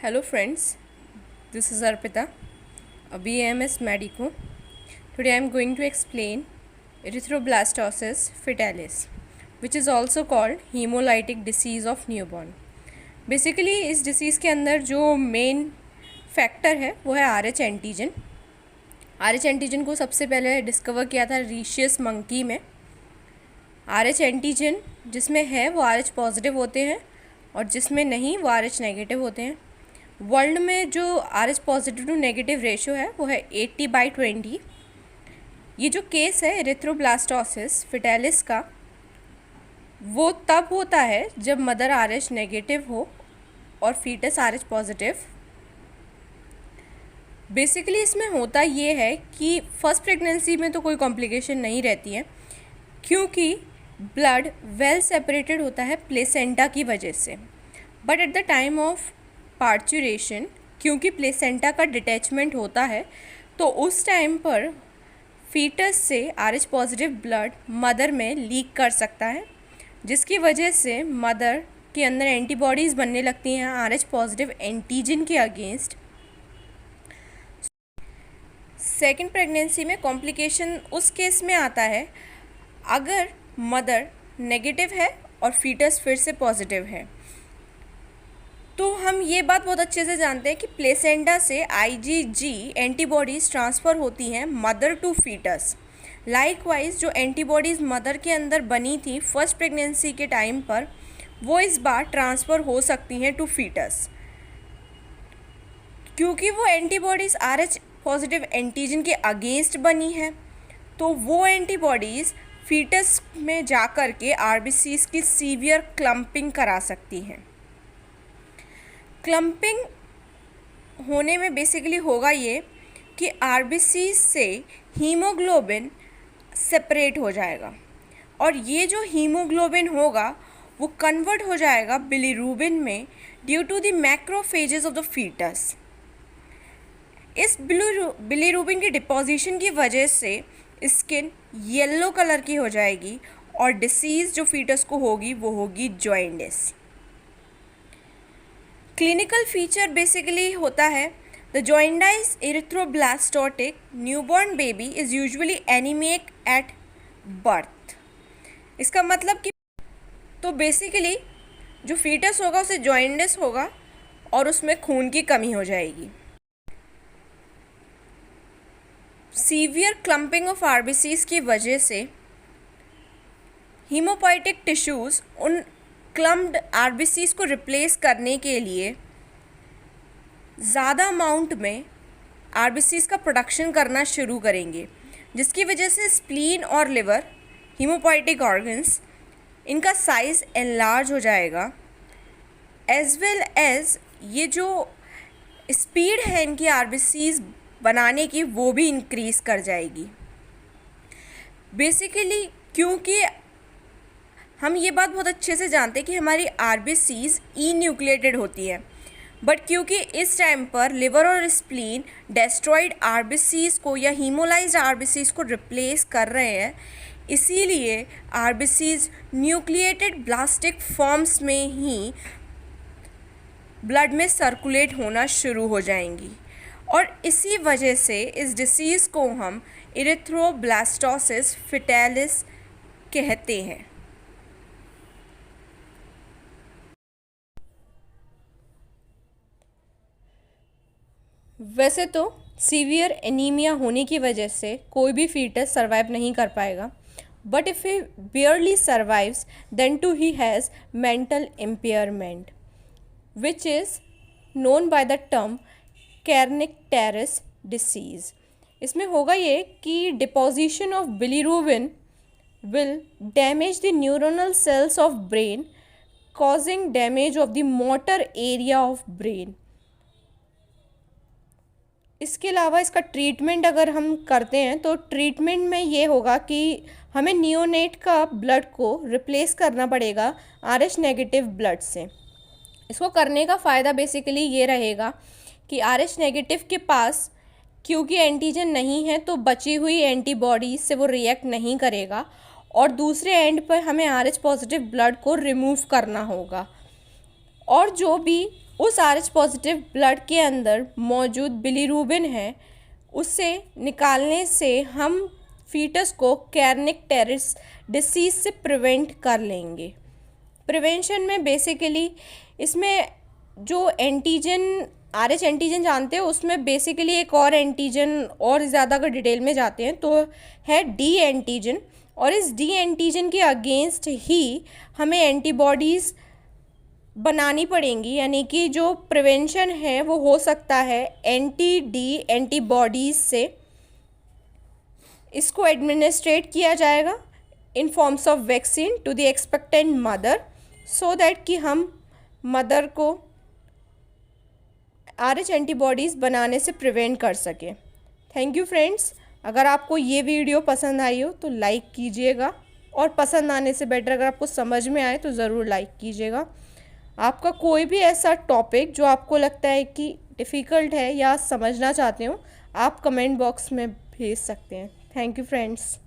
Hello friends, this is Arpita, a BAMS Medico. Today I am going to explain erythroblastosis fetalis, which is also called hemolytic disease of newborn. Basically इस disease के अंदर जो main factor है वो है RH antigen. RH antigen को सबसे पहले डिस्कवर किया था रीशियस मंकी में। RH एंटीजन जिसमें है वो RH पॉजिटिव होते हैं और जिसमें नहीं वो RH नेगेटिव होते हैं। वर्ल्ड में जो RH positive to negative ratio है वो है 80/20। ये जो केस है एरिथ्रोब्लास्टोसिस फिटालिस का वो तब होता है जब मदर RH नेगेटिव हो और फीटस RH पॉजिटिव। बेसिकली इसमें होता ये है कि फर्स्ट प्रेगनेंसी में तो कोई कॉम्प्लिकेशन नहीं रहती है क्योंकि ब्लड वेल सेपरेटेड होता है प्लेसेंटा की वजह से। But at the time of parturition क्योंकि प्लेसेंटा का डिटैचमेंट होता है तो उस टाइम पर फीटस से RH पॉजिटिव ब्लड मदर में लीक कर सकता है, जिसकी वजह से मदर के अंदर एंटीबॉडीज़ बनने लगती हैं RH पॉजिटिव एंटीजन के अगेंस्ट। सेकेंड प्रेगनेंसी में कॉम्प्लिकेशन उस केस में आता है अगर मदर नेगेटिव है और फीटस फिर से पॉजिटिव है। तो हम ये बात बहुत अच्छे से जानते हैं कि प्लेसेंटा से IgG एंटीबॉडीज़ ट्रांसफ़र होती हैं मदर टू फीटस। लाइकवाइज जो एंटीबॉडीज़ मदर के अंदर बनी थी फर्स्ट प्रेगनेंसी के टाइम पर वो इस बार ट्रांसफ़र हो सकती हैं टू फीटस, क्योंकि वो एंटीबॉडीज़ RH पॉजिटिव एंटीजन के अगेंस्ट बनी है तो वो एंटीबॉडीज़ फीटस में जा कर के RBCs की सीवियर क्लम्पिंग करा सकती हैं। क्लम्पिंग होने में बेसिकली होगा ये कि RBCs से हीमोग्लोबिन सेपरेट हो जाएगा और ये जो हीमोग्लोबिन होगा वो कन्वर्ट हो जाएगा बिलीरूबिन में due to the macrophages of the foetus. इस बिलीरूबिन की डिपोजिशन की वजह से स्किन येलो कलर की हो जाएगी और डिसीज़ जो फीटस को होगी वो होगी जॉइंडिस। क्लिनिकल फीचर बेसिकली होता है the jaundice erythroblastotic newborn baby is usually anaemic at birth. इसका मतलब कि तो बेसिकली जो फीटस होगा उसे जॉइंडिस होगा और उसमें खून की कमी हो जाएगी। सीवियर क्लम्पिंग ऑफ RBCs की वजह से हीमोपोइटिक टिश्यूज़ उन क्लम्प्ड RBCs को रिप्लेस करने के लिए ज़्यादा अमाउंट में RBCs का प्रोडक्शन करना शुरू करेंगे, जिसकी वजह से स्प्लीन और लिवर हीमोपोइटिक ऑर्गन्स इनका साइज़ एनलार्ज हो जाएगा, एज वेल एज ये जो स्पीड है इनकी RBCs बनाने की वो भी इंक्रीज़ कर जाएगी। बेसिकली क्योंकि हम ये बात बहुत अच्छे से जानते हैं कि हमारी RBCs न्यूक्लिएटेड होती है, बट क्योंकि इस टाइम पर लिवर और स्प्लीन डेस्ट्रॉयड RBCs को या हीमोलाइज्ड RBCs को रिप्लेस कर रहे हैं, इसीलिए RBCs न्यूक्लिएटेड ब्लास्टिक फॉर्म्स में ही ब्लड में सर्कुलेट होना शुरू हो जाएंगी और इसी वजह से इस डिसीज़ को हम एरिथ्रोब्लास्टोसिस फिटालिस कहते हैं। वैसे तो सीवियर एनीमिया होने की वजह से कोई भी फीटस सर्वाइव नहीं कर पाएगा, but if he barely survives then too he has mental impairment which is known by the term kernicterus disease. इसमें होगा ये कि deposition of bilirubin will damage the neuronal cells of brain causing damage of the motor area of brain. इसके अलावा इसका treatment अगर हम करते हैं तो ट्रीटमेंट में ये होगा कि हमें नियोनेट का ब्लड को रिप्लेस करना पड़ेगा RH नेगेटिव ब्लड से। इसको करने का फ़ायदा बेसिकली ये रहेगा कि RH नेगेटिव के पास क्योंकि एंटीजन नहीं है तो बची हुई एंटीबॉडीज से वो रिएक्ट नहीं करेगा और दूसरे एंड पर हमें RH पॉजिटिव ब्लड को रिमूव करना होगा और जो भी उस RH पॉजिटिव ब्लड के अंदर मौजूद बिलीरूबिन है, उससे निकालने से हम फीटस को कैर्निक टेरिस डिसीज़ से प्रिवेंट कर लेंगे। प्रिवेंशन में बेसिकली इसमें जो एंटीजन RH एंटीजन जानते हो, उसमें बेसिकली एक और एंटीजन और ज़्यादा अगर डिटेल में जाते हैं तो है D एंटीजन, और इस D एंटीजन के अगेंस्ट ही हमें एंटीबॉडीज़ बनानी पड़ेंगी, यानी कि जो प्रिवेंशन है वो हो सकता है anti-D एंटीबॉडीज़ से। इसको एडमिनिस्ट्रेट किया जाएगा in forms of vaccine to the expectant mother, so that कि हम मदर को RH एंटीबॉडीज़ बनाने से प्रिवेंट कर सकें। Thank you friends. अगर आपको ये वीडियो पसंद आई हो तो लाइक कीजिएगा, और पसंद आने से बेटर अगर आपको समझ में आए तो ज़रूर लाइक कीजिएगा। आपका कोई भी ऐसा टॉपिक जो आपको लगता है कि डिफ़िकल्ट है या समझना चाहते हो, आप कमेंट बॉक्स में भेज सकते हैं। Thank you friends.